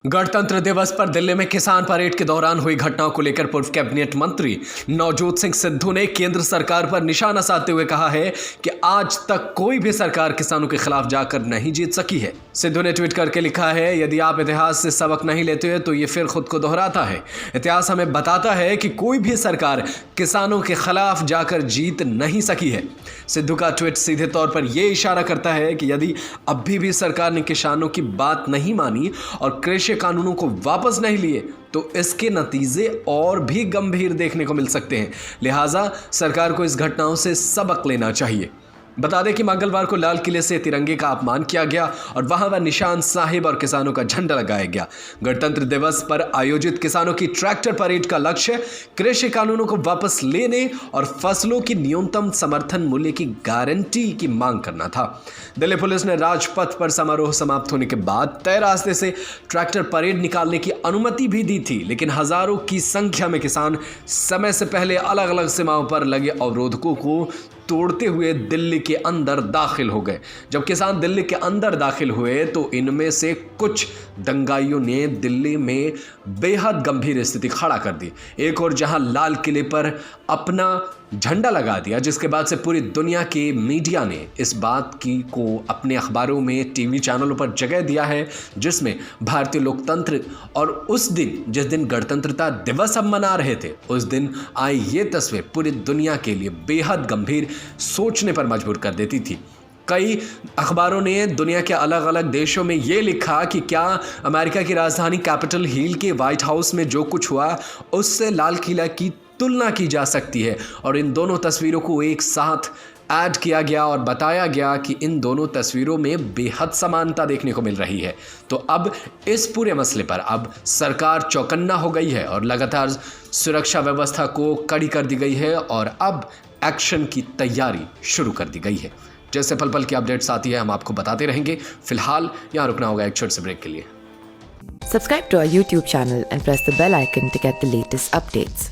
गणतंत्र दिवस पर दिल्ली में किसान परेड के दौरान हुई घटनाओं को लेकर पूर्व कैबिनेट मंत्री नवजोत सिंह सिद्धू ने केंद्र सरकार पर निशाना साधते हुए कहा है कि आज तक कोई भी सरकार किसानों के खिलाफ जाकर नहीं जीत सकी है। सिद्धू ने ट्वीट करके लिखा है, यदि आप इतिहास से सबक नहीं लेते हो तो ये फिर खुद को दोहराता है। इतिहास हमें बताता है कि कोई भी सरकार किसानों के खिलाफ जाकर जीत नहीं सकी है। सिद्धू का ट्वीट सीधे तौर पर यह इशारा करता है कि यदि अभी भी सरकार ने किसानों की बात नहीं मानी और कृषि कानूनों को वापस नहीं लिए तो इसके नतीजे और भी गंभीर देखने को मिल सकते हैं। लिहाजा सरकार को इस घटनाओं से सबक लेना चाहिए। बता दें कि मंगलवार को लाल किले से तिरंगे का अपमान किया गया और वहां वह निशान साहिब और किसानों का झंडा लगाया गया। गणतंत्र दिवस पर आयोजित किसानों की ट्रैक्टर परेड का लक्ष्य कृषि कानूनों को वापस लेने और फसलों की न्यूनतम समर्थन मूल्य की गारंटी की मांग करना था। दिल्ली पुलिस ने राजपथ पर समारोह समाप्त होने के बाद तय रास्ते से ट्रैक्टर परेड निकालने की अनुमति भी दी थी, लेकिन हजारों की संख्या में किसान समय से पहले अलग अलग सीमाओं पर लगे अवरोधकों को तोड़ते हुए दिल्ली के अंदर दाखिल हो गए। जब किसान दिल्ली के अंदर दाखिल हुए तो इनमें से कुछ दंगाइयों ने दिल्ली में बेहद गंभीर स्थिति खड़ा कर दी। एक और जहां लाल किले पर अपना झंडा लगा दिया, जिसके बाद से पूरी दुनिया के मीडिया ने इस बात की को अपने अखबारों में, टीवी चैनलों पर जगह दिया है, जिसमें भारतीय लोकतंत्र और उस दिन जिस दिन गणतंत्रता दिवस हम मना रहे थे उस दिन आई ये तस्वीर पूरी दुनिया के लिए बेहद गंभीर सोचने पर मजबूर कर देती थी। कई अखबारों ने दुनिया के अलग अलग देशों में ये लिखा कि क्या अमेरिका की राजधानी कैपिटल हिल के व्हाइट हाउस में जो कुछ हुआ उससे लाल किला की तुलना की जा सकती है, और इन दोनों तस्वीरों को एक साथ ऐड किया गया और बताया गया कि इन दोनों तस्वीरों में बेहद समानता देखने को मिल रही है। तो अब इस पूरे मसले पर अब सरकार चौकन्ना हो गई है और लगातार सुरक्षा व्यवस्था को कड़ी कर दी गई है और अब एक्शन की तैयारी शुरू कर दी गई है। जैसे पल पल की अपडेट्स आती है हम आपको बताते रहेंगे। फिलहाल यहाँ रुकना होगा एक छोटे से ब्रेक के लिए। Subscribe to our YouTube channel and press the bell icon to get the latest updates.